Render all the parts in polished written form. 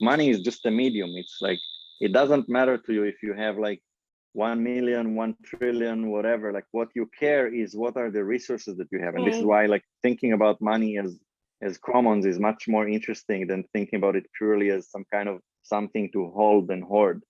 money is just a medium. It's like, it doesn't matter to you if you have like 1 million, 1 trillion, whatever. Like what you care is what are the resources that you have. And this is why like thinking about money as commons is much more interesting than thinking about it purely as some kind of something to hold and hoard.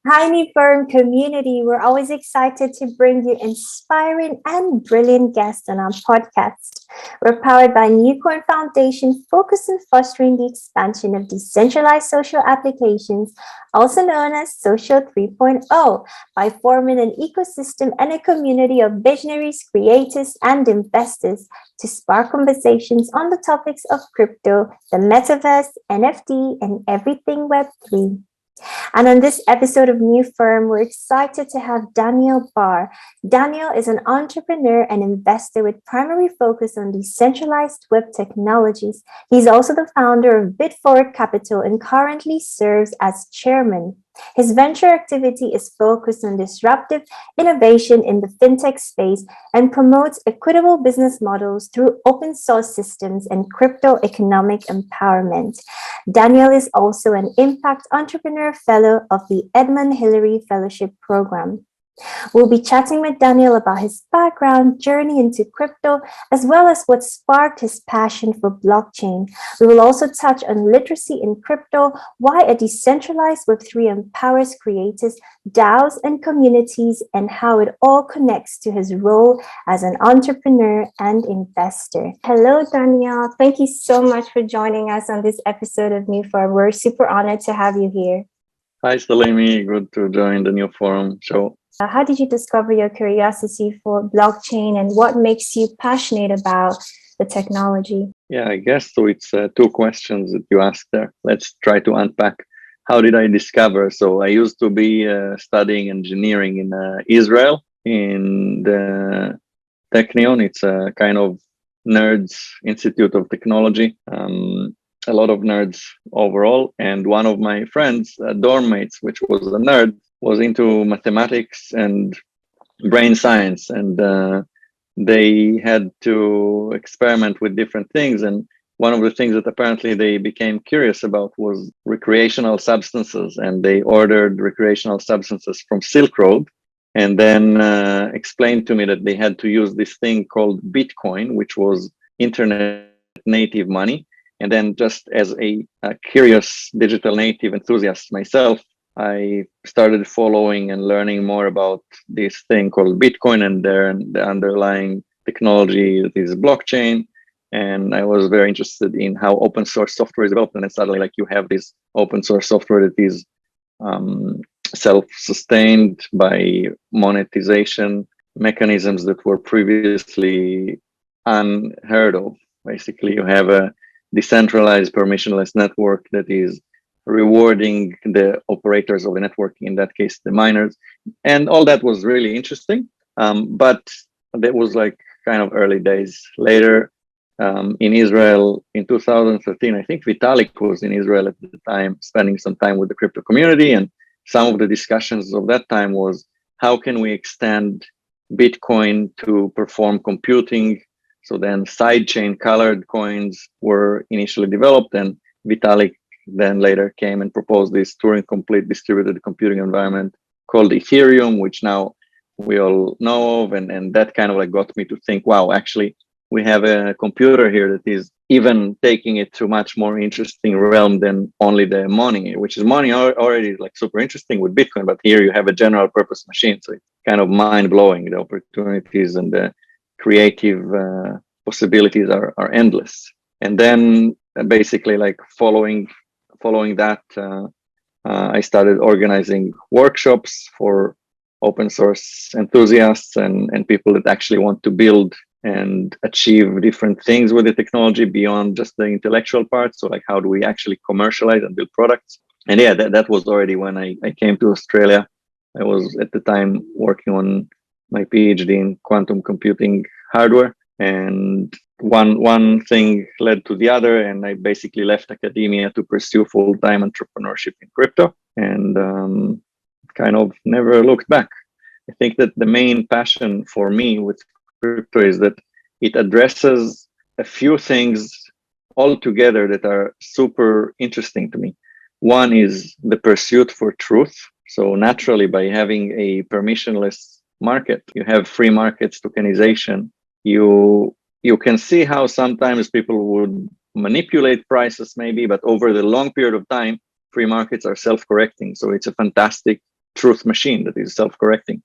Hi, NewForum community. We're always excited to bring you inspiring and brilliant guests on our podcast. We're powered by NewForum Foundation, focused on fostering the expansion of decentralized social applications, also known as Social 3.0, by forming an ecosystem and a community of visionaries, creators, and investors to spark conversations on the topics of crypto, the metaverse, NFT, and everything Web3. And on this episode of NewForum, we're excited to have Daniel Barr. Daniel is an entrepreneur and investor with primary focus on decentralized web technologies. He's also the founder of Bitfwd Capital and currently serves as chairman. His venture activity is focused on disruptive innovation in the FinTech space and promotes equitable business models through open source systems and crypto economic empowerment. Daniel is also an Impact Entrepreneur Fellow of the Edmund Hillary Fellowship program. We'll be chatting with Daniel about his background, journey into crypto, as well as what sparked his passion for blockchain. We will also touch on literacy in crypto, why a decentralized Web3 empowers creators, DAOs, and communities, and how it all connects to his role as an entrepreneur and investor. Hello, Daniel. Thank you so much for joining us on this episode of NewForum. We're super honored to have you here. Hi, Salimi. Good to join the NewForum show. How did you discover your curiosity for blockchain and what makes you passionate about the technology? Yeah, I guess so. It's two questions that you asked there. Let's try to unpack. How did I discover? So I used to be studying engineering in Israel in the Technion. It's a kind of nerds institute of technology. A lot of nerds overall. And one of my friends, dorm mates, which was a nerd, was into mathematics and brain science. And they had to experiment with different things. And one of the things that apparently they became curious about was recreational substances. And they ordered recreational substances from Silk Road and then explained to me that they had to use this thing called Bitcoin, which was internet native money. And then just as a curious digital native enthusiast myself, I started following and learning more about this thing called Bitcoin and the underlying technology that is blockchain. And I was very interested in how open source software is developed. And then suddenly like you have this open source software that is self-sustained by monetization mechanisms that were previously unheard of. Basically, you have a decentralized permissionless network that is rewarding the operators of the network, in that case, the miners. And all that was really interesting. But that was like kind of early days. Later in Israel in 2013, I think Vitalik was in Israel at the time, spending some time with the crypto community. And some of the discussions of that time was, how can we extend Bitcoin to perform computing? So then sidechain colored coins were initially developed, and Vitalik then later came and proposed this Turing complete distributed computing environment called Ethereum, which now we all know of. And that kind of like got me to think, wow, actually, we have a computer here that is even taking it to much more interesting realm than only the money, which is money already like super interesting with Bitcoin. But here you have a general purpose machine. So it's kind of mind blowing. The opportunities and the creative possibilities are endless. And then basically like following that, I started organizing workshops for open source enthusiasts and people that actually want to build and achieve different things with the technology beyond just the intellectual part. So like, how do we actually commercialize and build products? And yeah, that was already when I came to Australia. I was at the time working on my PhD in quantum computing hardware. And one thing led to the other, and I basically left academia to pursue full-time entrepreneurship in crypto, and kind of never looked back. I think that the main passion for me with crypto is that it addresses a few things all together that are super interesting to me. One is the pursuit for truth. So naturally, by having a permissionless market, you have free markets, tokenization, you can see how sometimes people would manipulate prices maybe, but over the long period of time, free markets are self-correcting. So it's a fantastic truth machine that is self-correcting.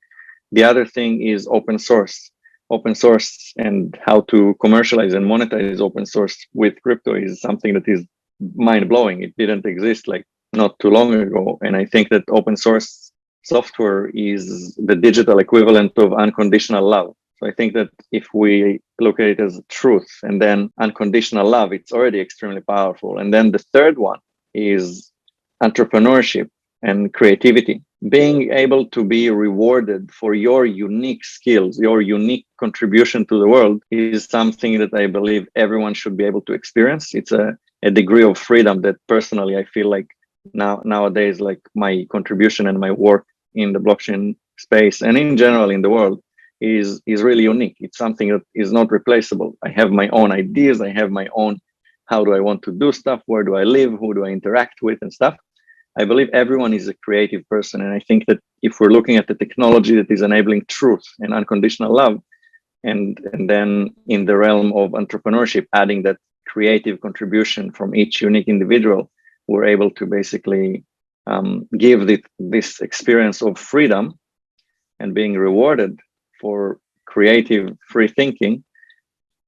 The other thing is open source. Open source and how to commercialize and monetize open source with crypto is something that is mind-blowing. It didn't exist like not too long ago. And I think that open source software is the digital equivalent of unconditional love. So I think that if we look at it as truth and then unconditional love, it's already extremely powerful. And then the third one is entrepreneurship and creativity. Being able to be rewarded for your unique skills, your unique contribution to the world is something that I believe everyone should be able to experience. It's a degree of freedom that personally I feel like nowadays, like my contribution and my work in the blockchain space and in general in the world is really unique. It's something that is not replaceable. I have my own ideas. I have my own, how do I want to do stuff? Where do I live? Who do I interact with and stuff? I believe everyone is a creative person. And I think that if we're looking at the technology that is enabling truth and unconditional love, and then in the realm of entrepreneurship, adding that creative contribution from each unique individual, we're able to basically give this experience of freedom and being rewarded for creative free thinking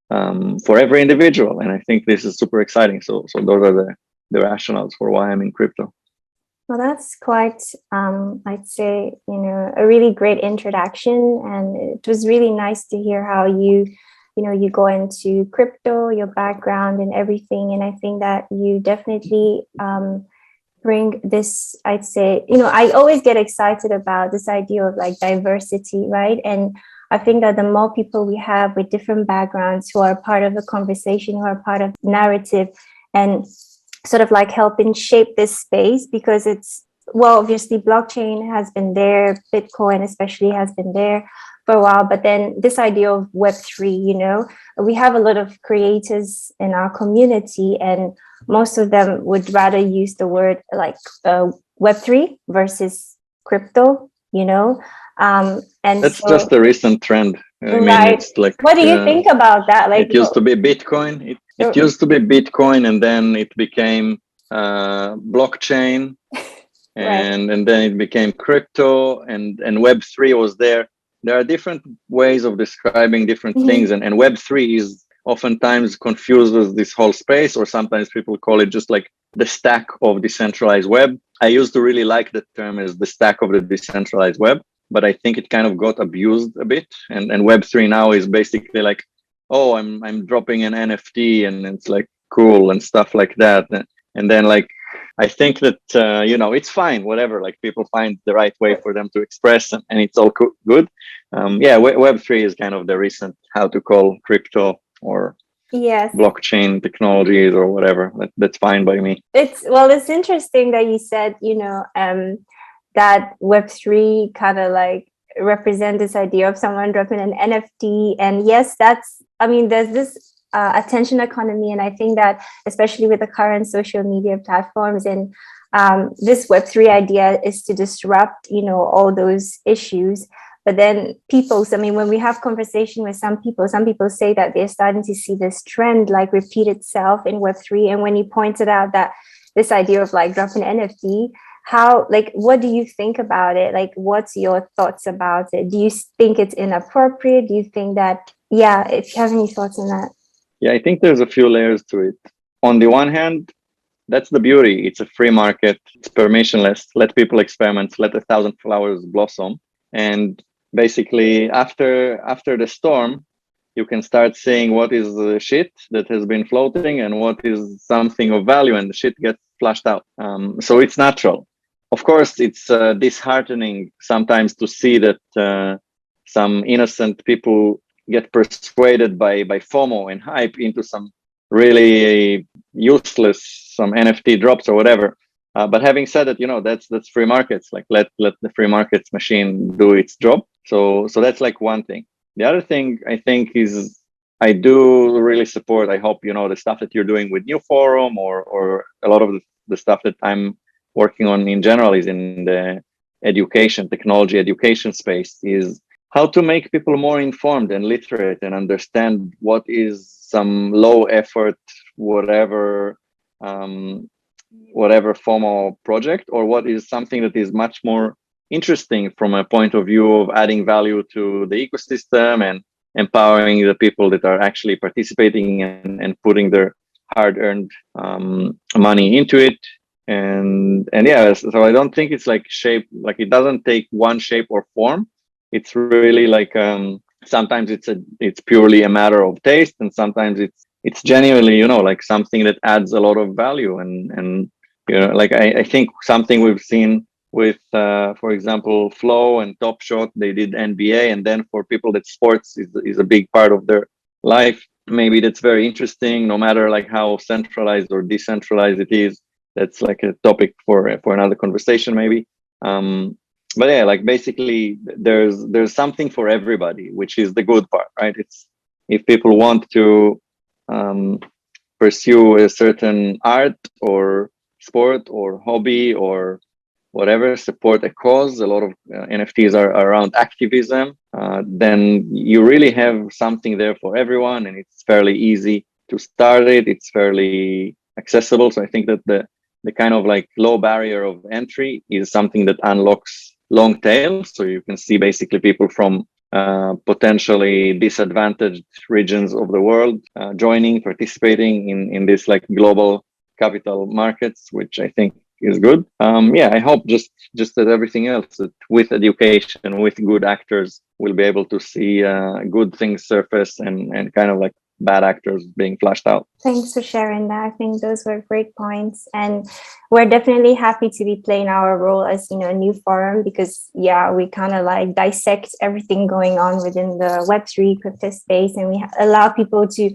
for every individual. And I think this is super exciting. So those are the rationales for why I'm in crypto. Well, that's quite, I'd say, a really great introduction. And it was really nice to hear how you go into crypto, your background and everything. And I think that you definitely bring this, I'd say, I always get excited about this idea of like diversity, right? And I think that the more people we have with different backgrounds who are part of the conversation, who are part of narrative and sort of like helping shape this space, because it's, well, obviously blockchain has been there, Bitcoin especially has been there for a while, but then this idea of Web3, we have a lot of creators in our community and most of them would rather use the word like Web3 versus crypto, and that's just a recent trend. I mean, it's like, what do you think about that? Like, it used to be Bitcoin. It used to be Bitcoin, and then it became blockchain, and then it became crypto, and Web3 was there. There are different ways of describing different things, and Web3 is oftentimes confused with this whole space, or sometimes people call it just like the stack of decentralized web. I used to really like the term as the stack of the decentralized web, but I think it kind of got abused a bit. And Web3 now is basically like, oh, I'm dropping an NFT and it's like cool and stuff like that. And then like, I think that, it's fine, whatever, like people find the right way for them to express and it's all good. Web3 is kind of the recent how to call crypto or blockchain technologies or whatever. That's fine by me. It's interesting that you said, that Web3 kind of like represent this idea of someone dropping an NFT. And yes, there's this attention economy. And I think that especially with the current social media platforms and this Web3 idea is to disrupt, all those issues. But then when we have conversation with some people say that they're starting to see this trend like repeat itself in Web3. And when you pointed out that this idea of like dropping NFT, what do you think about it? Like, what's your thoughts about it? Do you think it's inappropriate? Do you think that, if you have any thoughts on that? Yeah, I think there's a few layers to it. On the one hand, that's the beauty. It's a free market. It's permissionless. Let people experiment. Let 1,000 flowers blossom. And basically, after the storm, you can start seeing what is the shit that has been floating and what is something of value, and the shit gets flushed out. So it's natural. Of course, it's disheartening sometimes to see that some innocent people get persuaded by FOMO and hype into some really useless, some NFT drops or whatever. But having said that, that's free markets. Like let the free markets machine do its job. So that's like one thing. The other thing I think is I do really support. I hope the stuff that you're doing with NewForum or a lot of the stuff that I'm working on in general is in the technology education space, is how to make people more informed and literate and understand what is some low effort, whatever FOMO project, or what is something that is much more interesting from a point of view of adding value to the ecosystem and empowering the people that are actually participating and putting their hard-earned money into it. And yeah, so I don't think it's like it doesn't take one shape or form. It's really like sometimes it's purely a matter of taste, and sometimes it's genuinely like something that adds a lot of value. And like I think something we've seen with for example Flow and Top Shot, they did NBA, and then for people that sports is a big part of their life, maybe that's very interesting, no matter like how centralized or decentralized it is. That's like a topic for another conversation maybe. But yeah, like basically there's something for everybody, which is the good part, right? It's if people want to pursue a certain art or sport or hobby or whatever, support a cause. A lot of NFTs are around activism. Then you really have something there for everyone, and it's fairly easy to start it. It's fairly accessible. So I think that the kind of like low barrier of entry is something that unlocks long tail. So you can see basically people from potentially disadvantaged regions of the world participating in this like global capital markets, which I think is good. Yeah, I hope just that everything else, that with education, with good actors, we'll be able to see good things surface and kind of like bad actors being flushed out. Thanks for sharing that. I think those were great points, and we're definitely happy to be playing our role as a NewForum, because we kind of like dissect everything going on within the Web3 crypto space, and we allow people to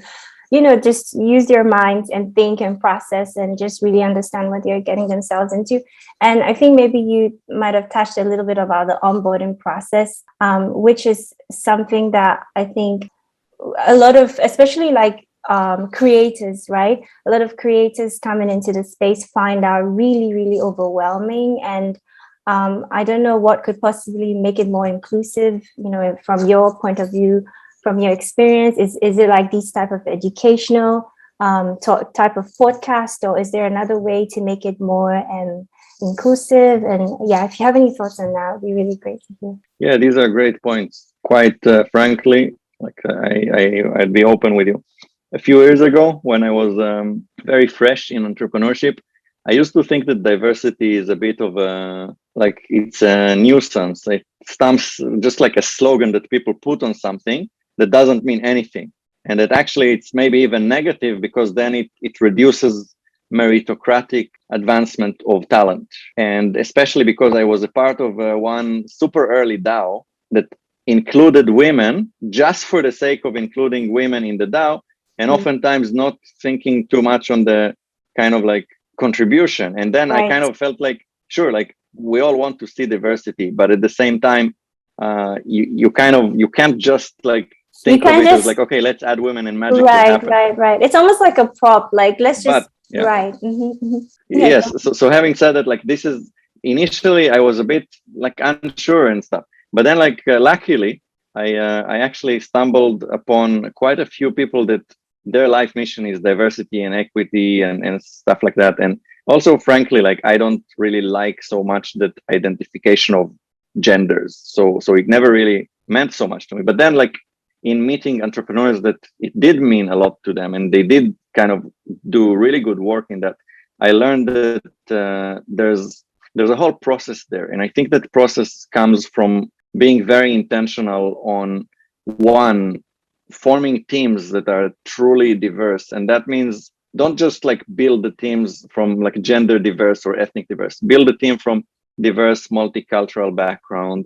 just use their minds and think and process and just really understand what they're getting themselves into. And I think maybe you might have touched a little bit about the onboarding process, which is something that I think a lot of, especially like creators, right? A lot of creators coming into the space find out really, really overwhelming. And I don't know what could possibly make it more inclusive, from your point of view, from your experience. Is it like these type of educational type of podcast, or is there another way to make it more inclusive? And if you have any thoughts on that, it'd be really great to hear. Yeah, these are great points. Quite frankly, like I'd be open with you. A few years ago, when I was very fresh in entrepreneurship, I used to think that diversity is a bit of it's a nuisance. It stamps just like a slogan that people put on something that doesn't mean anything. And that actually it's maybe even negative, because then it reduces meritocratic advancement of talent. And especially because I was a part of one super early DAO that included women just for the sake of including women in the DAO, and oftentimes not thinking too much on the kind of like contribution. And then I kind of felt like, sure, like we all want to see diversity, but at the same time, you can't just like think of it as like, okay, let's add women and magic will happen. Right. It's almost like a prop. Like let's just right. Mm-hmm. Yes. So having said that, like this is initially I was a bit like unsure and stuff. But then, like, luckily, I actually stumbled upon quite a few people that their life mission is diversity and equity and stuff like that. And also, frankly, like, I don't really like so much that identification of genders. So it never really meant so much to me. But then, like, in meeting entrepreneurs that it did mean a lot to them, and they did kind of do really good work in that, I learned that there's a whole process there. And I think that process comes from being very intentional on forming teams that are truly diverse. And that means don't just like build the teams from like gender diverse or ethnic diverse, build a team from diverse multicultural background,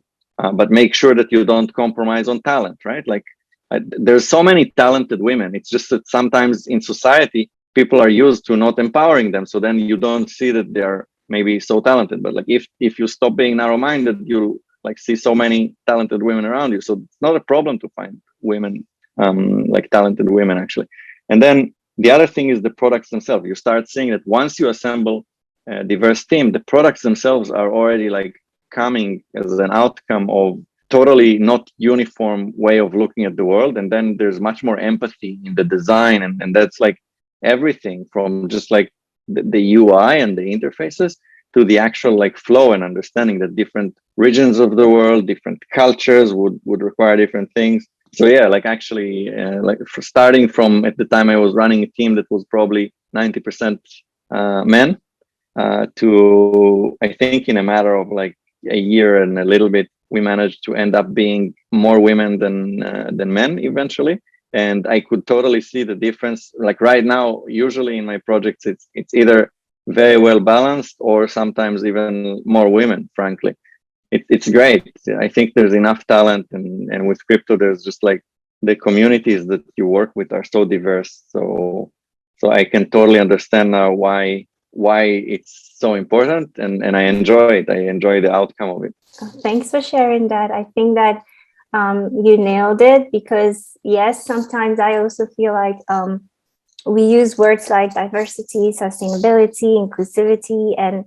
but make sure that you don't compromise on talent, right? Like there's so many talented women. It's just that sometimes in society, people are used to not empowering them. So then you don't see that they're maybe so talented. But like if you stop being narrow-minded, you like see so many talented women around you. So it's not a problem to find women, like talented women actually. And then the other thing is the products themselves. You start seeing that once you assemble a diverse team, the products themselves are already like coming as an outcome of totally not uniform way of looking at the world. And then there's much more empathy in the design. And that's like everything from just like the UI and the interfaces to the actual like flow and understanding that different regions of the world, different cultures would require different things. So yeah, like actually, like starting from at the time I was running a team that was probably 90% men, to I think in a matter of like a year and a little bit, we managed to end up being more women than men eventually. And I could totally see the difference. Like right now, usually in my projects, it's either very well balanced or sometimes even more women, frankly. It's great. I think there's enough talent, and with crypto, there's just like the communities that you work with are so diverse. So I can totally understand now why it's so important, and I enjoy it. I enjoy the outcome of it. Thanks for sharing that. I think that you nailed it, because yes, sometimes I also feel like we use words like diversity, sustainability, inclusivity, and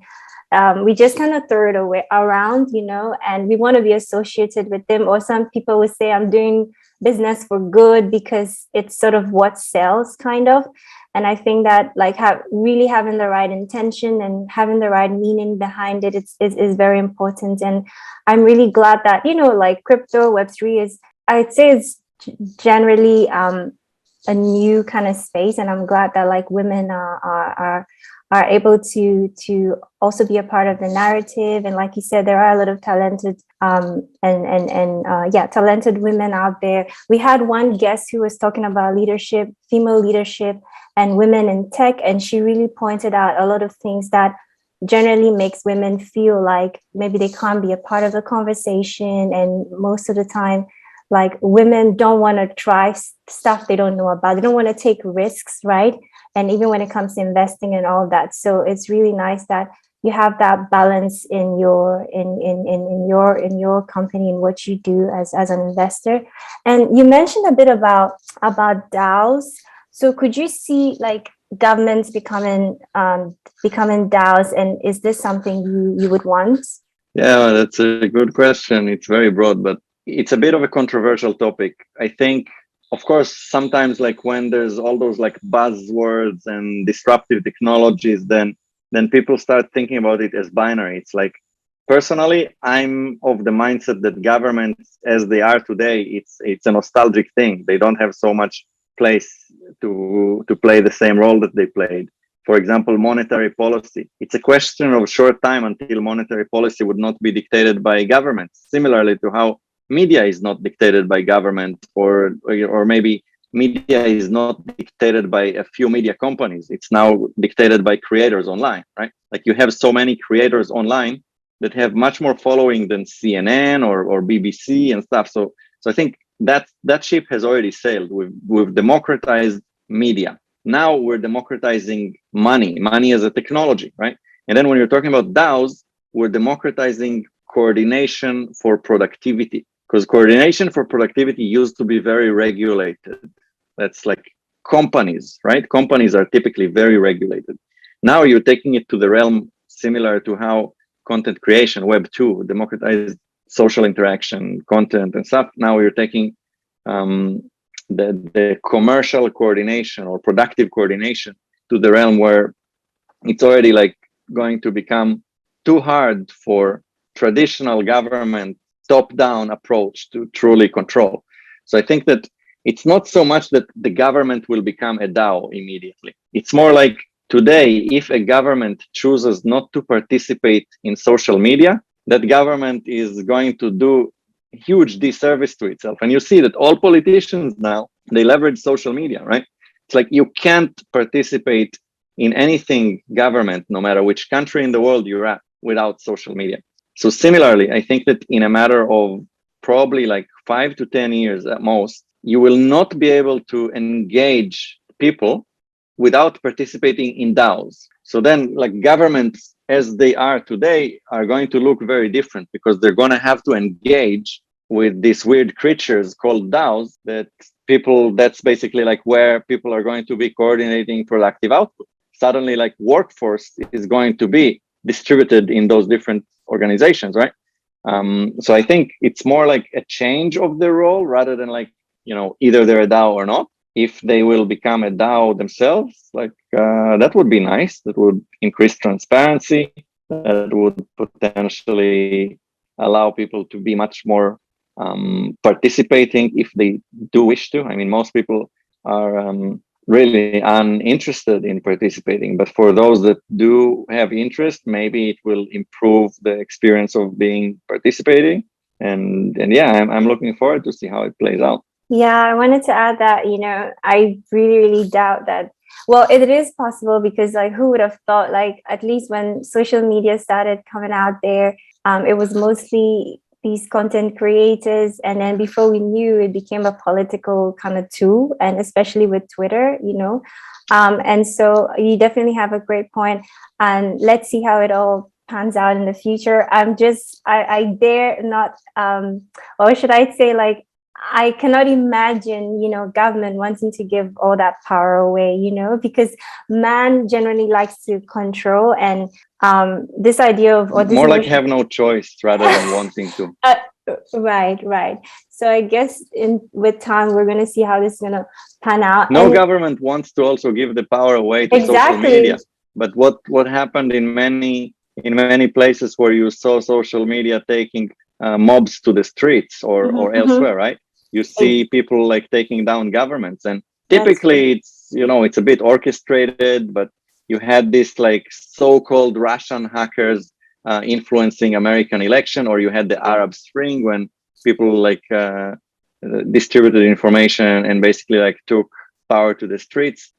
we just kind of throw it away around, and we want to be associated with them. Or some people would say, I'm doing business for good because it's sort of what sells, kind of. And I think that like really having the right intention and having the right meaning behind it is very important. And I'm really glad that, like crypto Web3 is, I'd say it's generally a new kind of space. And I'm glad that like women are able to also be a part of the narrative. And like you said, there are a lot of talented talented women out there. We had one guest who was talking about leadership, female leadership, and women in tech, and she really pointed out a lot of things that generally makes women feel like maybe they can't be a part of the conversation. And most of the time, like women don't want to try stuff they don't know about. They don't want to take risks, right? And even when it comes to investing and all that. So it's really nice that you have that balance in your company and what you do as an investor. And you mentioned a bit about DAOs. So could you see like governments becoming DAOs, and is this something you would want? Yeah, that's a good question. It's very broad, but it's a bit of a controversial topic. I think, of course, sometimes like when there's all those like buzzwords and disruptive technologies, then people start thinking about it as binary. It's like, personally, I'm of the mindset that governments as they are today, it's a nostalgic thing. They don't have so much place to play the same role that they played. For example, monetary policy. It's a question of short time until monetary policy would not be dictated by governments. Similarly to how media is not dictated by government, or maybe media is not dictated by a few media companies. It's now dictated by creators online, right? Like you have so many creators online that have much more following than CNN or BBC and stuff. So I think that ship has already sailed. We've democratized media. Now we're democratizing money as a technology, right? And then when you're talking about DAOs, we're democratizing coordination for productivity, because coordination for productivity used to be very regulated. That's like companies, right? Companies are typically very regulated. Now you're taking it to the realm similar to how content creation, Web2, democratized social interaction, content and stuff. Now you're taking the commercial coordination or productive coordination to the realm where it's already like going to become too hard for traditional government top-down approach to truly control. So I think that it's not so much that the government will become a DAO immediately. It's more like today, if a government chooses not to participate in social media, that government is going to do huge disservice to itself. And you see that all politicians now, they leverage social media, right? It's like you can't participate in anything government, no matter which country in the world you're at, without social media. So similarly, I think that in a matter of probably like 5 to 10 years at most, you will not be able to engage people without participating in DAOs. So then, like, governments as they are today are going to look very different, because they're going to have to engage with these weird creatures called DAOs that's basically like where people are going to be coordinating productive output. Suddenly, like, workforce is going to be distributed in those different organizations, right? So I think it's more like a change of the role rather than like, either they're a DAO or not. If they will become a DAO themselves, like, that would be nice. That would increase transparency. That would potentially allow people to be much more participating if they do wish to. I mean, most people are really uninterested in participating, but for those that do have interest, maybe it will improve the experience of being participating. And yeah, I'm looking forward to see how it plays out. Yeah, I wanted to add that, I really, really doubt that. Well, it is possible, because like, who would have thought, like, at least when social media started coming out there, it was mostly these content creators. And then before we knew, it became a political kind of tool, and especially with Twitter, and so you definitely have a great point. And let's see how it all pans out in the future. I dare not, or should I say, like, I cannot imagine, government wanting to give all that power away, because man generally likes to control, and this idea of, or this more like have no choice rather than wanting to. Right. So I guess with time we're going to see how this is going to pan out. No government wants to also give the power away to social media, but what happened in many places where you saw social media taking mobs to the streets or elsewhere, right? You see people like taking down governments, and typically it's a bit orchestrated, but you had this like so-called Russian hackers influencing American election, or you had the Arab Spring when people like distributed information and basically like took power to the streets.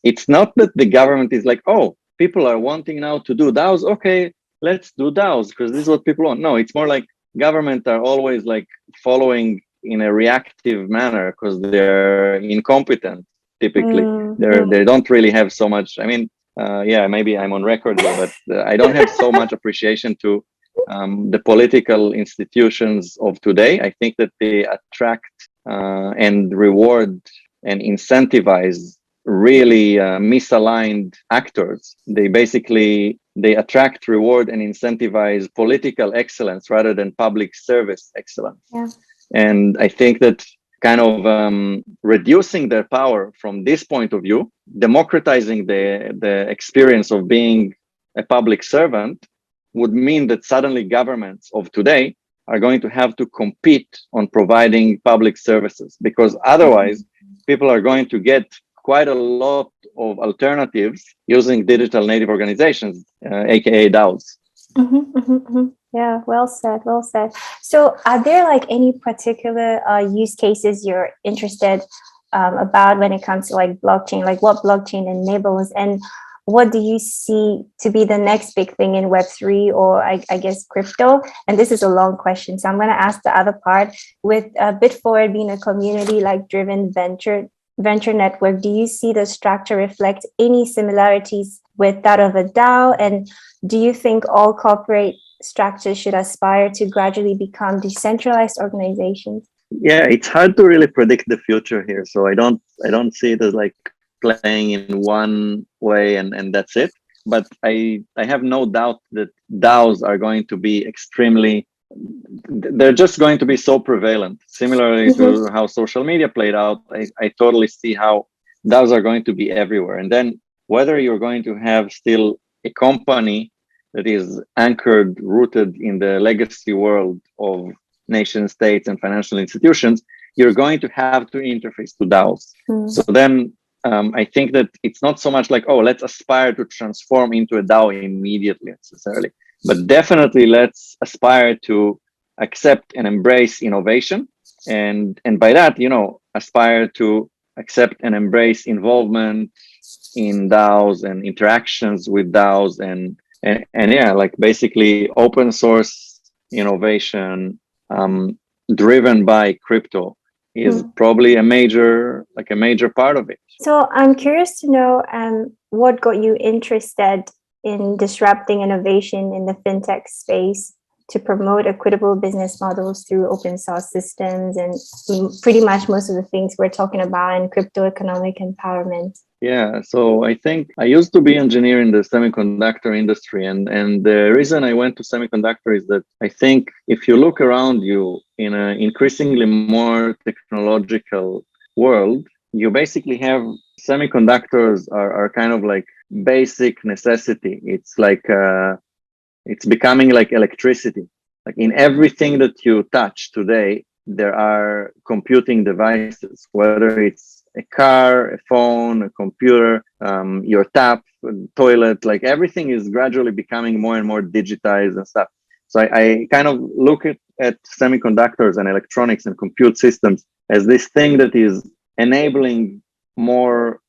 It's not that the government is like, oh, people are wanting now to do DAOs. Okay, let's do DAOs because this is what people want. No, it's more like government are always like following in a reactive manner because they're incompetent. Typically, they don't really have so much. I mean, maybe I'm on record here, but I don't have so much appreciation to the political institutions of today. I think that they attract and reward and incentivize really misaligned actors. They attract, reward, and incentivize political excellence rather than public service excellence. Yeah. And I think that kind of reducing their power from this point of view, democratizing the experience of being a public servant, would mean that suddenly governments of today are going to have to compete on providing public services, because otherwise people are going to get quite a lot of alternatives using digital native organizations, aka DAOs. Yeah, well said. So are there like any particular use cases you're interested about when it comes to like blockchain, like what blockchain enables, and what do you see to be the next big thing in Web3 or I guess crypto? And this is a long question, so I'm going to ask the other part. With Bitfwd being a community like driven venture network, do you see the structure reflect any similarities with that of a DAO? And do you think all corporate structures should aspire to gradually become decentralized organizations? Yeah, it's hard to really predict the future here, so I don't see it as like playing in one way and that's it. But I have no doubt that DAOs are going to be they're just going to be so prevalent. Similarly to how social media played out, I totally see how DAOs are going to be everywhere. And then whether you're going to have still a company that is anchored, rooted in the legacy world of nation states and financial institutions, you're going to have to interface to DAOs. So then I think that it's not so much like, oh, let's aspire to transform into a DAO immediately necessarily, but definitely let's aspire to accept and embrace innovation. And by that, aspire to accept and embrace involvement in DAOs and interactions with DAOs and yeah, like basically open source innovation driven by crypto is probably a major part of it. So I'm curious to know what got you interested in disrupting innovation in the fintech space to promote equitable business models through open source systems and pretty much most of the things we're talking about in crypto economic empowerment. Yeah, so I think I used to be engineer in the semiconductor industry, and the reason I went to semiconductor is that I think if you look around you in an increasingly more technological world, you basically have semiconductors are kind of like basic necessity. It's like it's becoming like electricity. Like in everything that you touch today, there are computing devices, whether it's a car, a phone, a computer, your tap, toilet, like everything is gradually becoming more and more digitized and stuff. So I kind of look at semiconductors and electronics and compute systems as this thing that is enabling more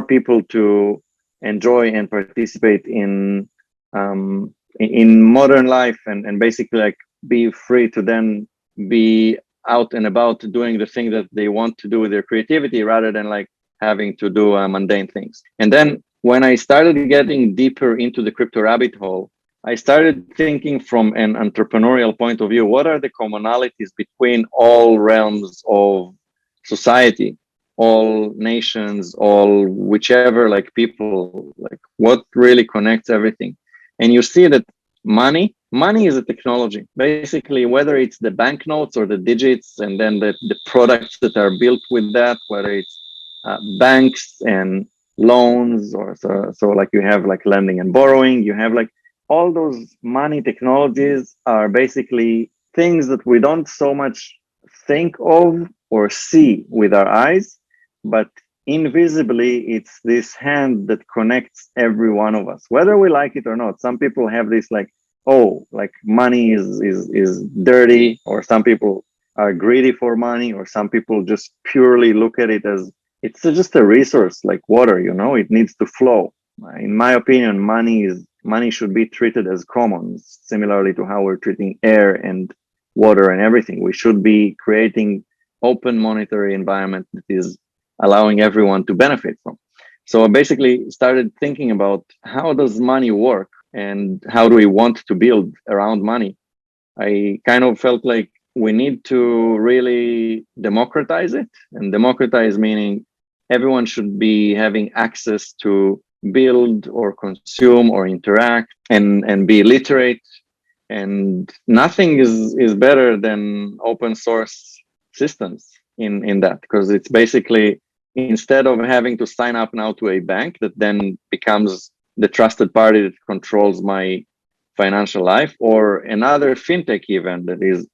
people to enjoy and participate in modern life and basically like be free to then be out and about doing the thing that they want to do with their creativity rather than like having to do mundane things. And then when I started getting deeper into the crypto rabbit hole, I started thinking from an entrepreneurial point of view, what are the commonalities between all realms of society, all nations, all whichever like people, like what really connects everything. And you see that money is a technology. Basically, whether it's the banknotes or the digits, and then the products that are built with that, whether it's banks and loans, or so like you have like lending and borrowing, you have like all those money technologies are basically things that we don't so much think of or see with our eyes, but invisibly it's this hand that connects every one of us, whether we like it or not. Some people have this like, oh, like money is dirty, or some people are greedy for money, or some people just purely look at it as it's just a resource like water, it needs to flow. In my opinion, money should be treated as commons, similarly to how we're treating air and water and everything. We should be creating open monetary environment that is allowing everyone to benefit from. So I basically started thinking about how does money work and how do we want to build around money. I kind of felt like we need to really democratize it, and democratize meaning everyone should be having access to build or consume or interact and be literate. And nothing is better than open source systems in that, because it's basically, instead of having to sign up now to a bank that then becomes the trusted party that controls my financial life, or another fintech event that is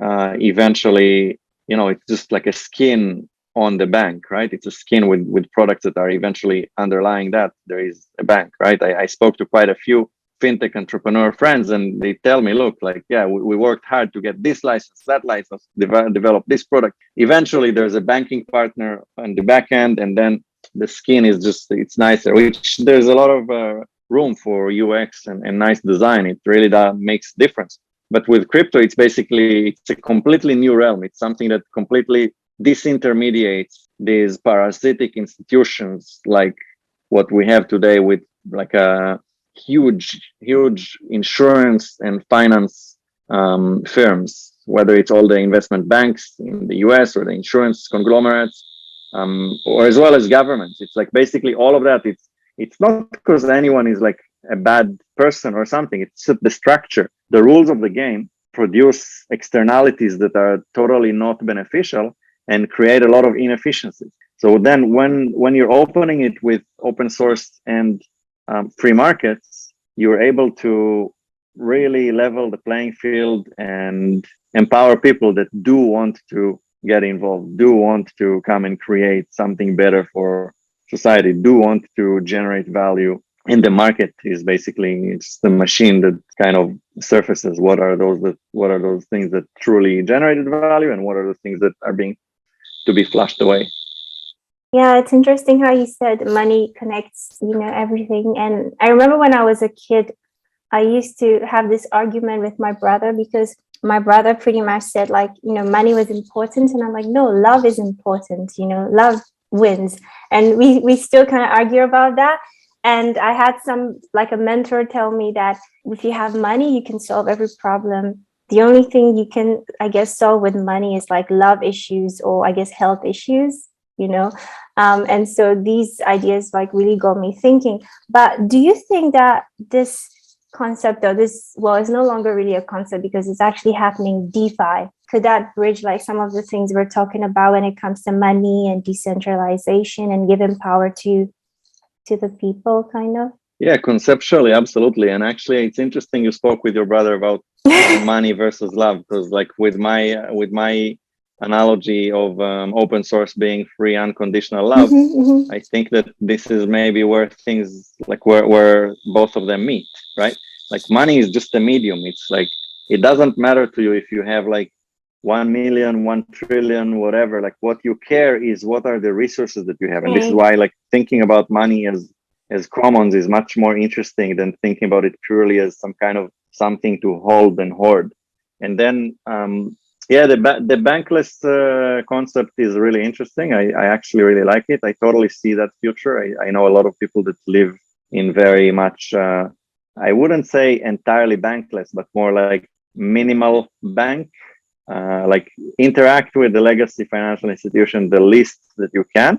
eventually, it's just like a skin on the bank, right? It's a skin with products that are eventually underlying that. There is a bank, right? I spoke to quite a few fintech entrepreneur friends, and they tell me, look, like, yeah, we worked hard to get this license, that license, develop this product. Eventually, there's a banking partner on the back end, and then the skin is just, it's nicer, which there's a lot of room for UX and nice design. It really makes difference. But with crypto, it's a completely new realm. It's something that completely disintermediates these parasitic institutions like what we have today, with like a huge insurance and finance firms, whether it's all the investment banks in the US or the insurance conglomerates, or as well as governments. It's like basically all of that. It's not because anyone is like a bad person or something. It's the structure, the rules of the game produce externalities that are totally not beneficial and create a lot of inefficiencies. So then when you're opening it with open source and free markets, you're able to really level the playing field and empower people that do want to get involved, do want to come and create something better for society, do want to generate value. And the market is basically, it's the machine that kind of surfaces what are those things that truly generated value, and what are the things that are being to be flushed away. Yeah, it's interesting how you said money connects, everything. And I remember when I was a kid, I used to have this argument with my brother, because my brother pretty much said, like, money was important, and I'm like, no, love is important. Love wins. And we still kind of argue about that. And I had a mentor tell me that if you have money, you can solve every problem. The only thing you can, I guess, solve with money is like love issues, or I guess health issues, and so these ideas like really got me thinking. But do you think that this concept, or this, well, it's no longer really a concept because it's actually happening, DeFi, could that bridge like some of the things we're talking about when it comes to money and decentralization and giving power to the people, kind of? Yeah, conceptually, absolutely. And actually, it's interesting you spoke with your brother about money versus love, because like with my analogy of open source being free, unconditional love, I think that this is maybe where things like where both of them meet, right? Like money is just a medium. It's like it doesn't matter to you if you have like 1 million, 1 trillion, whatever. Like what you care is what are the resources that you have, and this is why like thinking about money as commons is much more interesting than thinking about it purely as some kind of something to hold and hoard. And then the bankless concept is really interesting. I actually really like it. I totally see that future. I know a lot of people that live in very much I wouldn't say entirely bankless, but more like minimal bank, like interact with the legacy financial institution the least that you can,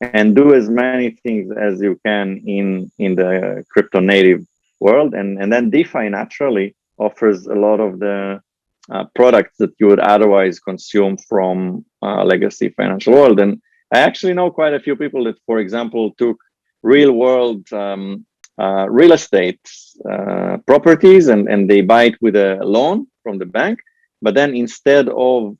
and do as many things as you can in the crypto native world. And then DeFi naturally offers a lot of the products that you would otherwise consume from legacy financial world. And I actually know quite a few people that, for example, took real world real estate properties and they buy it with a loan from the bank. But then instead of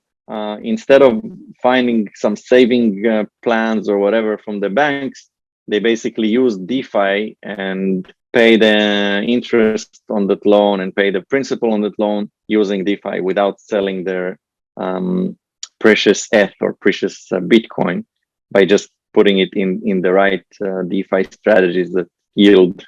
finding some saving plans or whatever from the banks, they basically use DeFi and pay the interest on that loan and pay the principal on that loan using DeFi without selling their precious ETH or precious Bitcoin, by just putting it in the right DeFi strategies that yield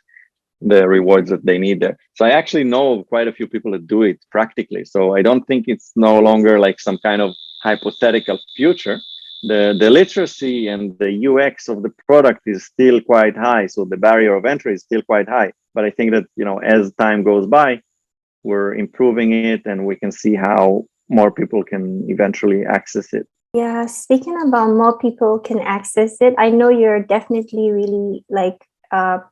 the rewards that they need there. So I actually know quite a few people that do it practically. So I don't think it's no longer like some kind of hypothetical future. The literacy and the UX of the product is still quite high. So the barrier of entry is still quite high. But I think that, as time goes by, we're improving it and we can see how more people can eventually access it. Yeah, speaking about more people can access it, I know you're definitely really like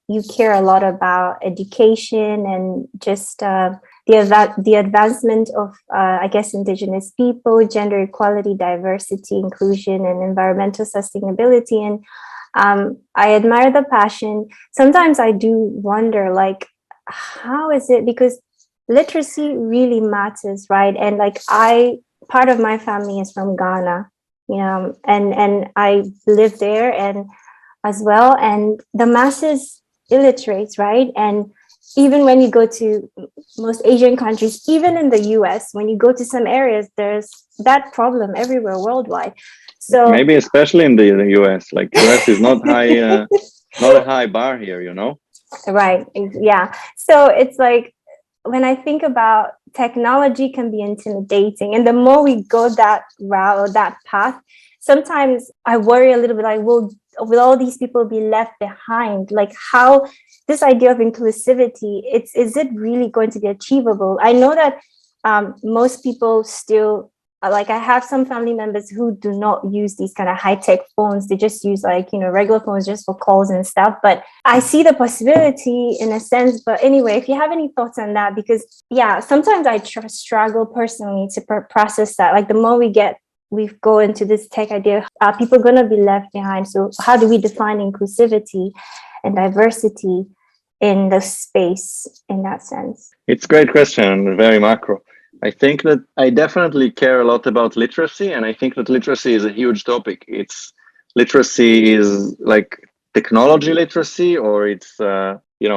you care a lot about education and just the advancement of, I guess, Indigenous people, gender equality, diversity, inclusion, and environmental sustainability. And I admire the passion. Sometimes I do wonder, like, how is it? Because literacy really matters, right? And like part of my family is from Ghana, and I live there and as well, and the masses illiterate, right? And even when you go to most Asian countries, even in the US, when you go to some areas, there's that problem everywhere worldwide. So maybe especially in the US, like US is not high, not a high bar here, Right. Yeah. So it's like, when I think about technology can be intimidating, and the more we go that route or that path, sometimes I worry a little bit, like, will all these people be left behind? Like, how this idea of inclusivity, is it really going to be achievable? I know that most people still, like, I have some family members who do not use these kind of high-tech phones. They just use regular phones just for calls and stuff. But I see the possibility in a sense. But anyway, if you have any thoughts on that, because sometimes I struggle personally to process that. Like, the more we go into this tech idea, are people going to be left behind? So how do we define inclusivity and diversity in the space in that sense? It's a great question, very macro. I think that I definitely care a lot about literacy, and I think that literacy is a huge topic. Literacy is like technology literacy, or it's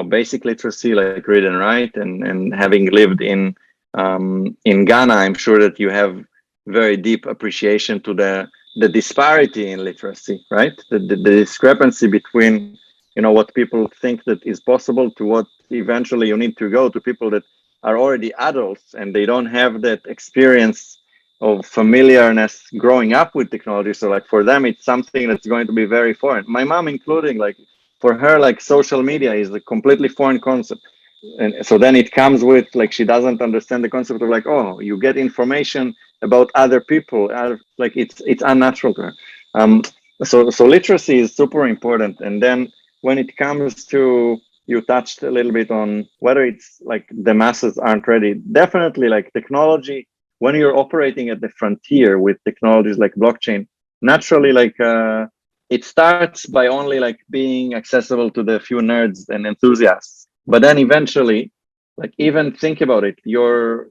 basic literacy like read and write. And having lived in Ghana, I'm sure that you have very deep appreciation to the disparity in literacy, right? The discrepancy between what people think that is possible to what eventually you need to go to people that are already adults and they don't have that experience of familiarness growing up with technology. So like for them, it's something that's going to be very foreign. My mom including, like for her, like social media is a completely foreign concept. And so then it comes with like, she doesn't understand the concept of like, oh, you get information about other people. Like it's unnatural to her. So literacy is super important. And then when it comes to, you touched a little bit on whether it's like the masses aren't ready. Definitely, like technology, when you're operating at the frontier with technologies like blockchain, naturally, like it starts by only like being accessible to the few nerds and enthusiasts. But then eventually, like even think about it, your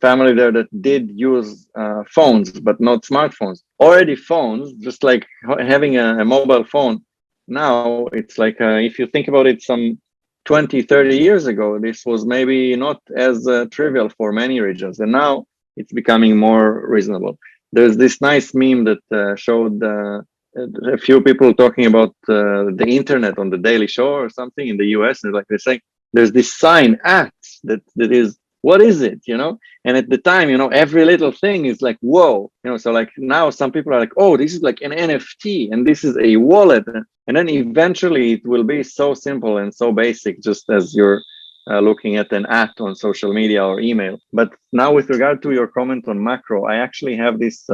family there that did use phones, but not smartphones. Already phones, just like having a mobile phone. Now it's like, if you think about it, some 20, 30 years ago, this was maybe not as trivial for many regions. And now it's becoming more reasonable. There's this nice meme that showed a few people talking about the internet on the Daily Show or something in the US. And like they're saying, there's this sign at that is, what is it, you know? And at the time, you know, every little thing is like, whoa, you know, so like now some people are like, oh, this is like an NFT and this is a wallet. And then eventually it will be so simple and so basic, just as you're looking at an ad on social media or email. But now with regard to your comment on macro, I actually have this,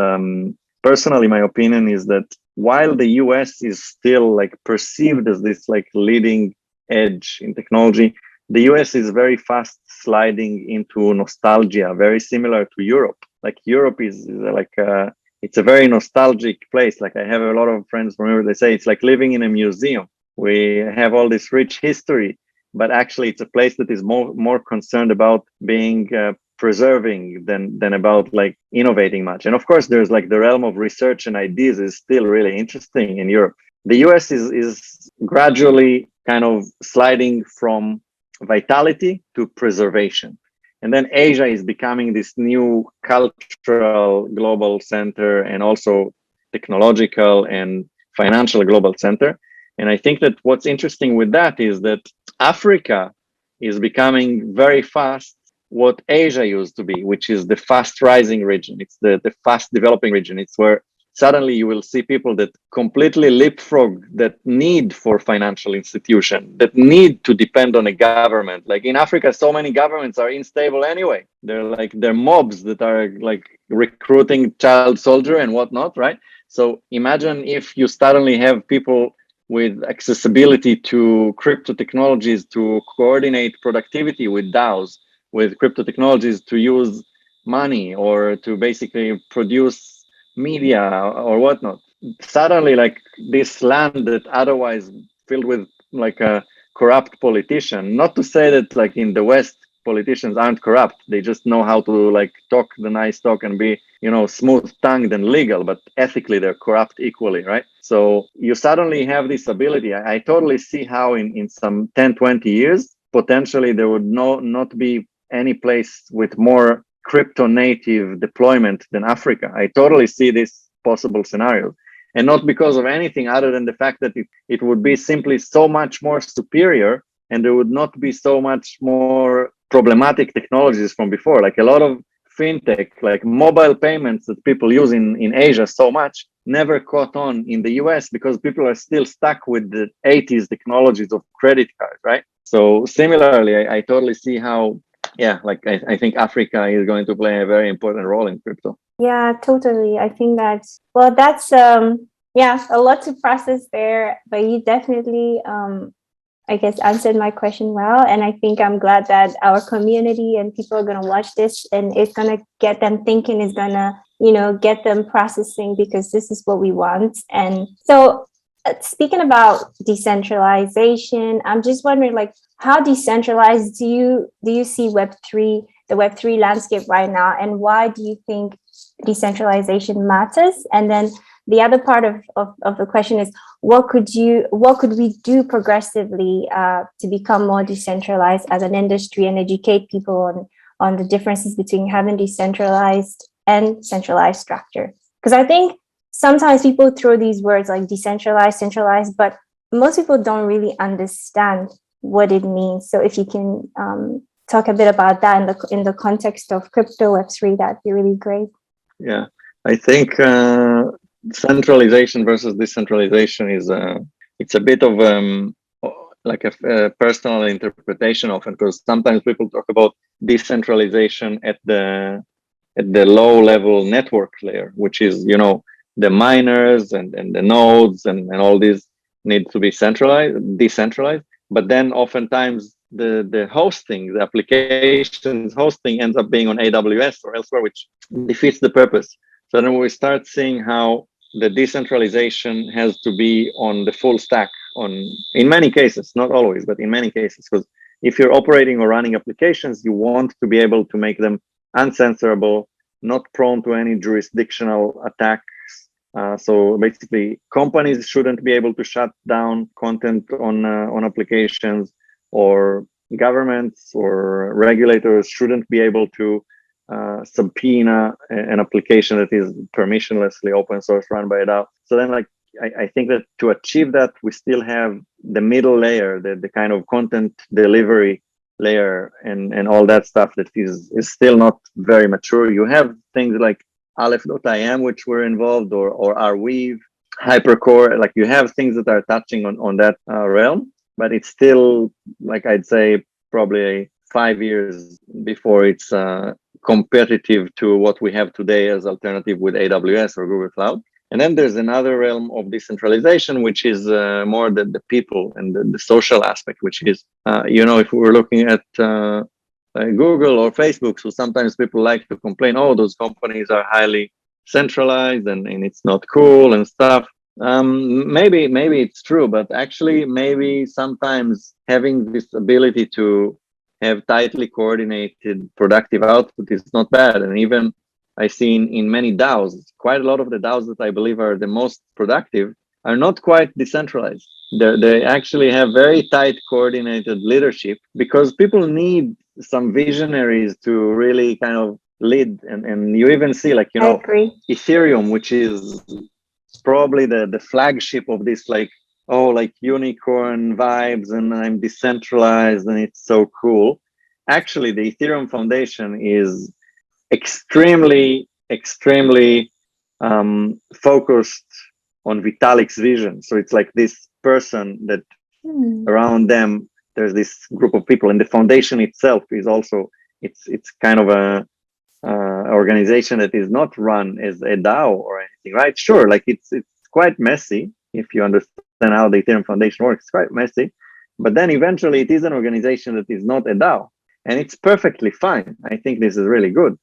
personally, my opinion is that while the US is still like perceived as this like leading edge in technology, the US is very fast sliding into nostalgia, very similar to Europe. Like Europe is like, it's a very nostalgic place. Like I have a lot of friends from Europe, they say it's like living in a museum. We have all this rich history, but actually it's a place that is more concerned about being preserving than about like innovating much. And of course, there's like the realm of research and ideas is still really interesting in Europe. The US is gradually kind of sliding from vitality to preservation. And then Asia is becoming this new cultural global center and also technological and financial global center. And I think that what's interesting with that is that Africa is becoming very fast what Asia used to be, which is the fast rising region. It's the fast developing region. It's where suddenly you will see people that completely leapfrog that need for financial institution, that need to depend on a government. Like in Africa, so many governments are unstable anyway. They're mobs that are like recruiting child soldier and whatnot, right? So imagine if you suddenly have people with accessibility to crypto technologies to coordinate productivity with DAOs, with crypto technologies to use money or to basically produce media or whatnot. Suddenly, like this land that otherwise filled with like a corrupt politician, not to say that like in the West, politicians aren't corrupt. They just know how to like talk the nice talk and be, you know, smooth tongued and legal, but ethically they're corrupt equally, right? So you suddenly have this ability. I totally see how in some 10, 20 years, potentially there would not be any place with more crypto native deployment than Africa. I totally see this possible scenario. And not because of anything other than the fact that it would be simply so much more superior and there would not be so much more problematic technologies from before. Like a lot of FinTech, like mobile payments that people use in Asia so much, never caught on in the US because people are still stuck with the 80s technologies of credit cards, right? So similarly, I totally see how, yeah, like I think Africa is going to play a very important role in crypto. Yeah, totally. I think that's yeah, a lot to process there, but you definitely I guess answered my question well. And I think I'm glad that our community and people are gonna watch this and it's gonna get them thinking, it's gonna, you know, get them processing because this is what we want. And so speaking about decentralization, I'm just wondering, like, how decentralized do you see Web3, the Web3 landscape right now, and why do you think decentralization matters? And then the other part of the question is, what could we do progressively to become more decentralized as an industry and educate people on the differences between having decentralized and centralized structure? Because I think sometimes people throw these words like decentralized, centralized, but most people don't really understand what it means. So if you can talk a bit about that in the context of crypto Web3, that'd be really great. Yeah, I think centralization versus decentralization is it's a bit of like a personal interpretation often, because sometimes people talk about decentralization at the low level network layer, which is, you know, the miners and the nodes and all these need to be decentralized. But then oftentimes the hosting, the applications hosting ends up being on AWS or elsewhere, which defeats the purpose. So then we start seeing how the decentralization has to be on the full stack in many cases, not always, but in many cases, because if you're operating or running applications, you want to be able to make them uncensorable, not prone to any jurisdictional attacks. So basically, companies shouldn't be able to shut down content on applications, or governments or regulators shouldn't be able to subpoena an application that is permissionlessly open source run by a DAO. So then, like, I think that to achieve that, we still have the middle layer, the kind of content delivery layer and all that stuff that is still not very mature. You have things like Aleph.im, which were involved, or Arweave, Hypercore. Like, you have things that are touching on that realm, but it's still, like, I'd say probably 5 years before it's competitive to what we have today as alternative with AWS or Google Cloud. And then there's another realm of decentralization, which is more the people and the social aspect, which is, you know, if we were looking at Google or Facebook, so sometimes people like to complain, oh, those companies are highly centralized and it's not cool and stuff. Maybe it's true, but actually maybe sometimes having this ability to have tightly coordinated productive output is not bad. And even I see in many DAOs, quite a lot of the DAOs that I believe are the most productive are not quite decentralized. They actually have very tight coordinated leadership, because people need some visionaries to really kind of lead. And you even see, like, you know, Ethereum, which is probably the flagship of this, like, oh, like unicorn vibes and I'm decentralized and it's so cool. Actually, the Ethereum Foundation is extremely focused on Vitalik's vision. So it's like this person that around them there's this group of people, and the foundation itself is also it's kind of a organization that is not run as a DAO or anything, right? Sure, like it's quite messy if you understand how the Ethereum Foundation works. It's quite messy, but then eventually it is an organization that is not a DAO, and it's perfectly fine. I think this is really good.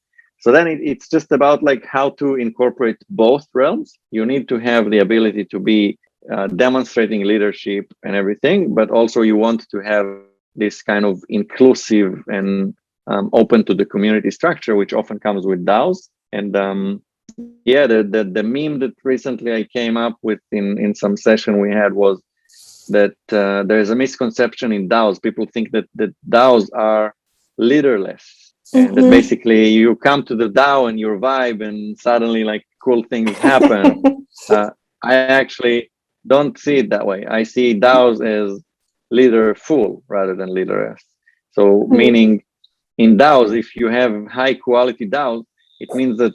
So then it's just about like how to incorporate both realms. You need to have the ability to be demonstrating leadership and everything, but also you want to have this kind of inclusive and open to the community structure, which often comes with DAOs. And yeah, the meme that recently I came up with in some session we had was that there's a misconception in DAOs. People think that DAOs are leaderless. And that basically you come to the DAO and your vibe and suddenly like cool things happen. I actually don't see it that way. I see DAOs as leaderful rather than leaderless. So meaning in DAOs, if you have high quality DAOs, it means that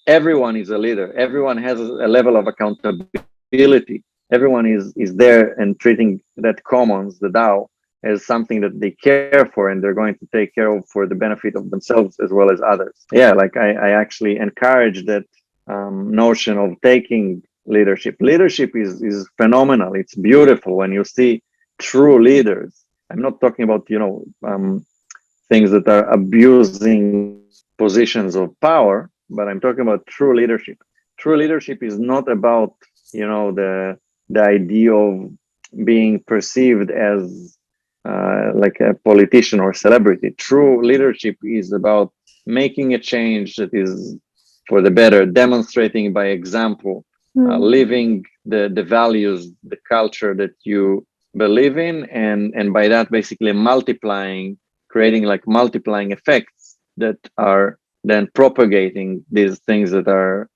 everyone is a leader. Everyone has a level of accountability. Everyone is there and treating that commons, the DAO, as something that they care for and they're going to take care of for the benefit of themselves as well as others. Yeah, like I actually encourage that notion of taking leadership. Leadership is phenomenal. It's beautiful when you see true leaders. I'm not talking about, you know, things that are abusing positions of power, but I'm talking about true leadership. True leadership is not about, you know, the idea of being perceived as like a politician or celebrity. True leadership is about making a change that is for the better, demonstrating by example, living the values, the culture that you believe in, and by that basically multiplying, creating like multiplying effects that are then propagating these things that are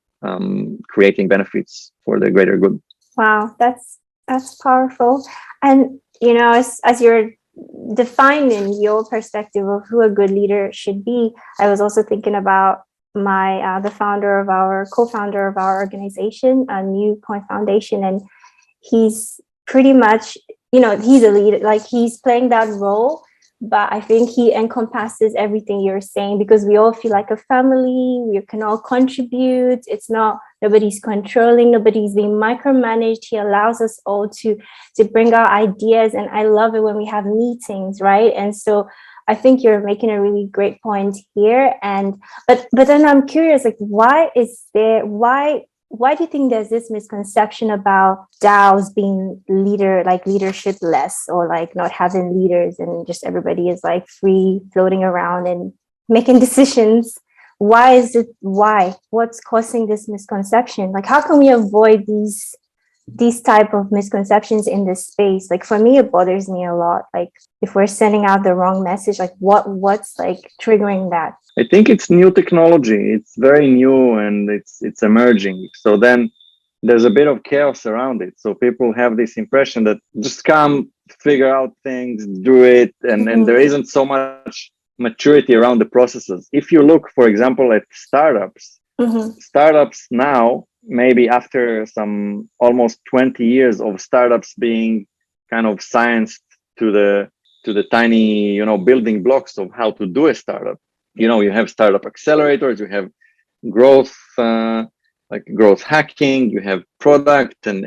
creating benefits for the greater good. Wow, that's powerful. And you know, as you're defining your perspective of who a good leader should be, I was also thinking about my the co-founder of our organization, a New Point Foundation, and he's pretty much, he's a leader, like he's playing that role, but I think he encompasses everything you're saying, because we all feel like a family, we can all contribute. It's not, nobody's controlling, nobody's being micromanaged. He allows us all to bring our ideas, and I love it when we have meetings, right? And so I think you're making a really great point here. And but then I'm curious, like, why do you think there's this misconception about DAOs being leadership less, or like not having leaders and just everybody is like free floating around and making decisions? Why is it? What's causing this misconception? Like, how can we avoid these type of misconceptions in this space? Like, for me, it bothers me a lot. Like, if we're sending out the wrong message, like what's like triggering that? I think it's new technology. It's very new and it's emerging. So then there's a bit of chaos around it. So people have this impression that just come, figure out things, do it, and there isn't so much maturity around the processes. If you look, for example, at startups now, maybe after some almost 20 years of startups being kind of scienced to the tiny, building blocks of how to do a startup. You have startup accelerators, you have growth, like growth hacking, you have product and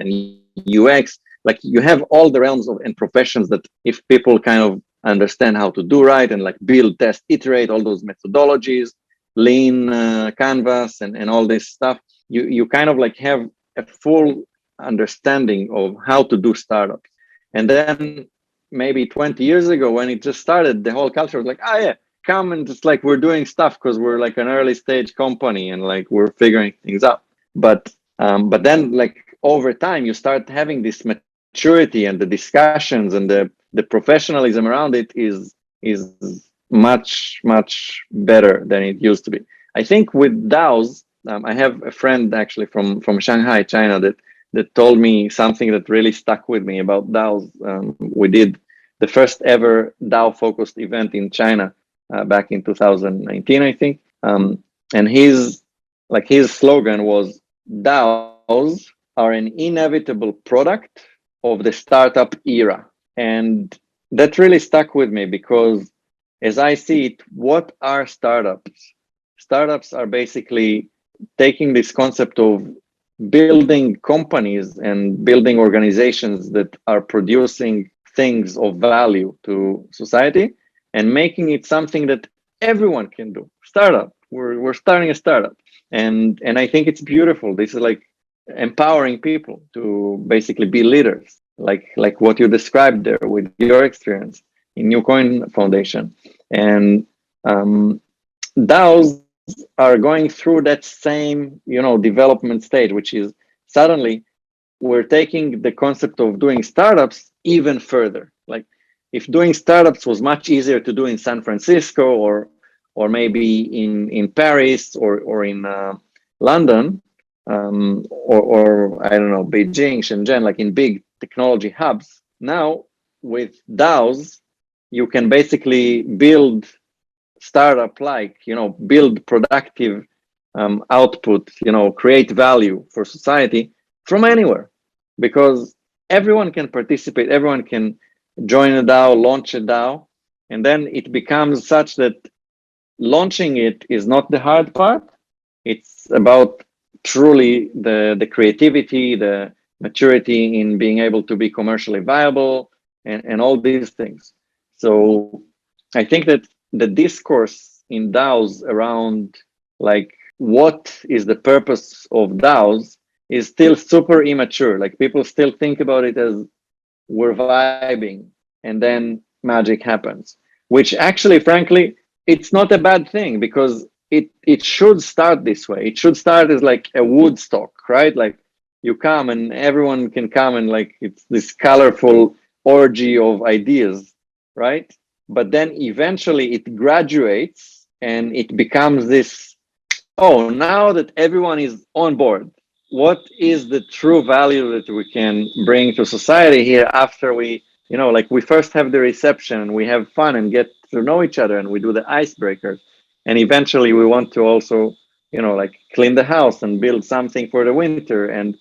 UX. Like, you have all the realms and professions that, if people kind of understand how to do right and like build, test, iterate, all those methodologies, lean canvas and all this stuff, you kind of like have a full understanding of how to do startups. And then maybe 20 years ago, when it just started, the whole culture was like, oh yeah, come and just like, we're doing stuff because we're like an early stage company and like we're figuring things out. But then like over time, you start having this maturity, and the discussions and the professionalism around it is much better than it used to be. I think with DAOs, I have a friend actually from Shanghai, China, that told me something that really stuck with me about DAOs. We did the first ever DAO focused event in China back in 2019, I think. And his slogan was, DAOs are an inevitable product of the startup era. And that really stuck with me, because as I see it, what are startups? Startups are basically taking this concept of building companies and building organizations that are producing things of value to society and making it something that everyone can do. Startup. We're starting a startup. And I think it's beautiful. This is like empowering people to basically be leaders, like what you described there with your experience in New Coin Foundation. And DAOs are going through that same, development stage, which is suddenly we're taking the concept of doing startups even further. Like, if doing startups was much easier to do in San Francisco or maybe in Paris or in London, or I don't know, Beijing, Shenzhen, like in big technology hubs. Now with DAOs, you can basically build startup, build productive output, create value for society from anywhere, because everyone can participate, everyone can join a DAO, launch a DAO, and then it becomes such that launching it is not the hard part. It's about truly the creativity, the maturity in being able to be commercially viable and all these things. So I think that the discourse in DAOs around like what is the purpose of DAOs is still super immature. Like, people still think about it as we're vibing and then magic happens, which actually, frankly, it's not a bad thing, because it should start this way. It should start as like a Woodstock, right? Like, you come and everyone can come and like it's this colorful orgy of ideas, right? But then eventually it graduates and it becomes this, oh, now that everyone is on board, what is the true value that we can bring to society here after we like we first have the reception and we have fun and get to know each other and we do the icebreakers. And eventually we want to also, like clean the house and build something for the winter and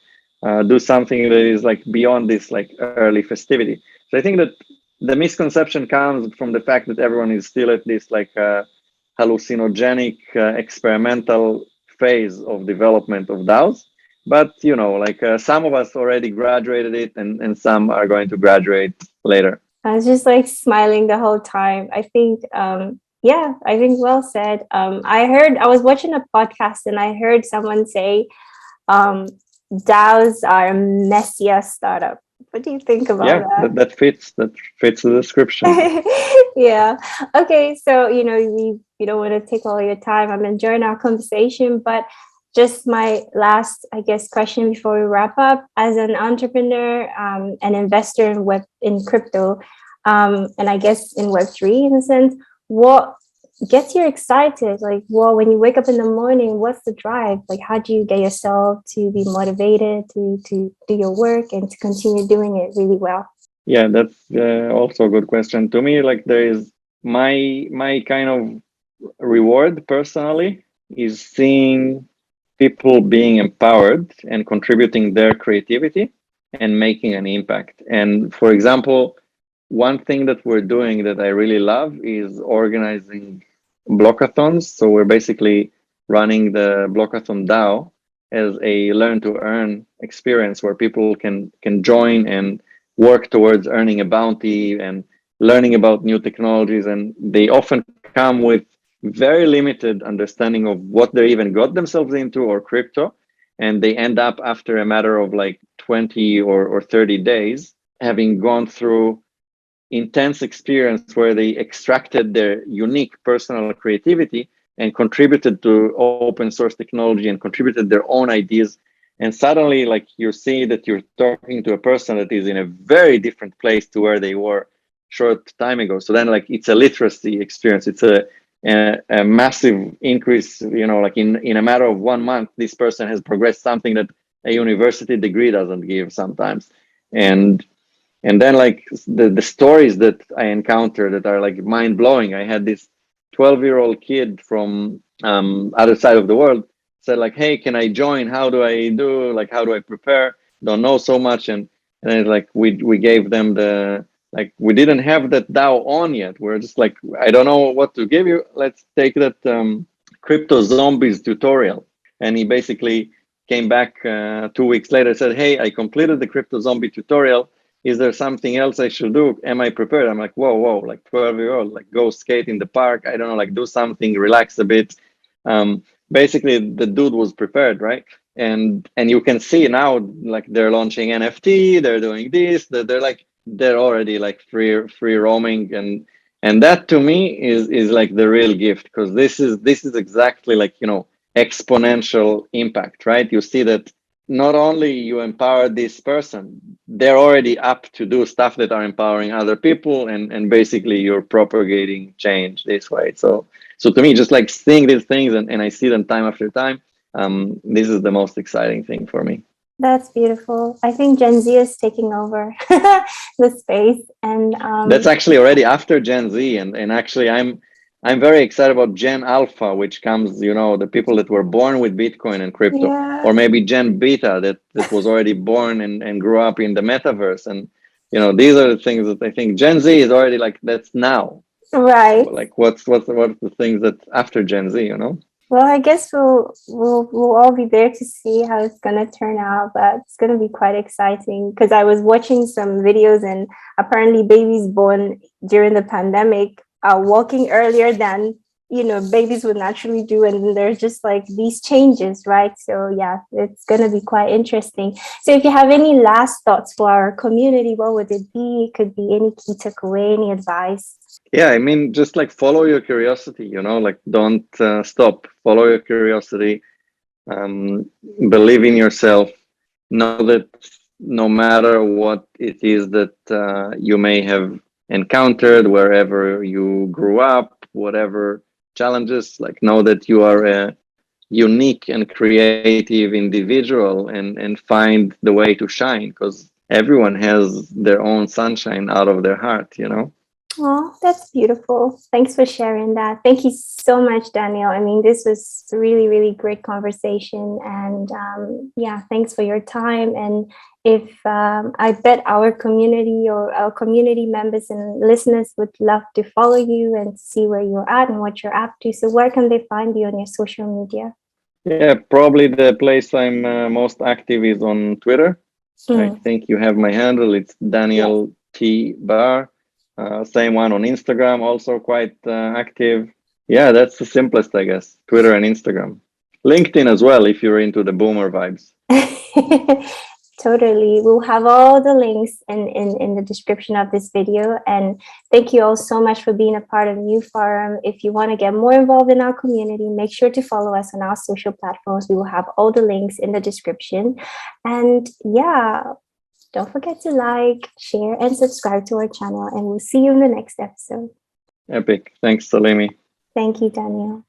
do something that is like beyond this like early festivity. So I think that the misconception comes from the fact that everyone is still at this like hallucinogenic experimental phase of development of DAOs. But like some of us already graduated it, and some are going to graduate later. I was just like smiling the whole time. I think, yeah, I think well said. I was watching a podcast and I heard someone say, DAOs are a messier startup. What do you think about that? That fits the description. Yeah. Okay. So, we don't want to take all your time. I'm enjoying our conversation, but just my last, I guess, question before we wrap up. As an entrepreneur, an investor in crypto, and I guess in Web3 in a sense, what gets you excited? Like, well, when you wake up in the morning, what's the drive? Like, how do you get yourself to be motivated to do your work and to continue doing it really well? Yeah, that's also a good question. To me, like there is my kind of reward personally is seeing people being empowered and contributing their creativity and making an impact. And for example, one thing that we're doing that I really love is organizing blockathons. So we're basically running the blockathon DAO as a learn to earn experience where people can join and work towards earning a bounty and learning about new technologies. And they often come with very limited understanding of what they even got themselves into or crypto. And they end up after a matter of like 20 or 30 days, having gone through intense experience where they extracted their unique personal creativity and contributed to open source technology and contributed their own ideas. And suddenly, like you see that you're talking to a person that is in a very different place to where they were short time ago. So then, like it's a literacy experience. It's a massive increase. Like in a matter of 1 month, this person has progressed something that a university degree doesn't give sometimes. And then like the stories that I encounter that are like mind blowing. I had this 12-year-old kid from other side of the world said like, hey, can I join? How do I do? Like, how do I prepare? Don't know so much. And it's like we gave them like we didn't have that DAO on yet. We're just like, I don't know what to give you. Let's take that crypto zombies tutorial. And he basically came back 2 weeks later, said, hey, I completed the crypto zombie tutorial. Is there something else I should do? Am I prepared? I'm like, whoa, like 12-year-old, like go skate in the park. I don't know, like do something, relax a bit. Basically, the dude was prepared, right? And you can see now, like they're launching NFT, they're doing this, they're already like free roaming, and that to me is like the real gift, because this is exactly like exponential impact, right? You see that not only you empower this person, they're already up to do stuff that are empowering other people, and basically you're propagating change this way. So to me, just like seeing these things and I see them time after time, this is the most exciting thing for me. That's beautiful. I think Gen Z is taking over the space, and that's actually already after Gen Z, and actually I'm very excited about Gen Alpha, which comes, the people that were born with Bitcoin and crypto, yeah. or maybe Gen Beta that was already born and grew up in the metaverse. And, these are the things that I think Gen Z is already like, that's now. Right. So like, what's the things that after Gen Z, Well, I guess we'll all be there to see how it's gonna turn out, but it's gonna be quite exciting, because I was watching some videos and apparently babies born during the pandemic are walking earlier than babies would naturally do, and there's just like these changes, right? So yeah, it's gonna be quite interesting. So if you have any last thoughts for our community, what would it be? It could be any key takeaway, any advice? Yeah, I mean, just like follow your curiosity, like don't stop. Follow your curiosity. Believe in yourself. Know that no matter what it is that you may have encountered, wherever you grew up, whatever challenges, like know that you are a unique and creative individual, and find the way to shine, because everyone has their own sunshine out of their heart, you know? Oh, that's beautiful. Thanks for sharing that. Thank you so much, Daniel. I mean, this was really, really great conversation. And yeah, thanks for your time. And if I bet our community or our community members and listeners would love to follow you and see where you're at and what you're up to. So where can they find you on your social media? Yeah, probably the place I'm most active is on Twitter. I think you have my handle. It's Daniel T. Barr. Same one on Instagram, also quite active. Yeah, that's the simplest, I guess. Twitter and Instagram. LinkedIn as well, if you're into the boomer vibes. Totally. We'll have all the links in the description of this video. And thank you all so much for being a part of NewForum. If you want to get more involved in our community, make sure to follow us on our social platforms. We will have all the links in the description. And yeah, don't forget to like, share, and subscribe to our channel. And we'll see you in the next episode. Epic. Thanks, Salimi. Thank you, Daniel.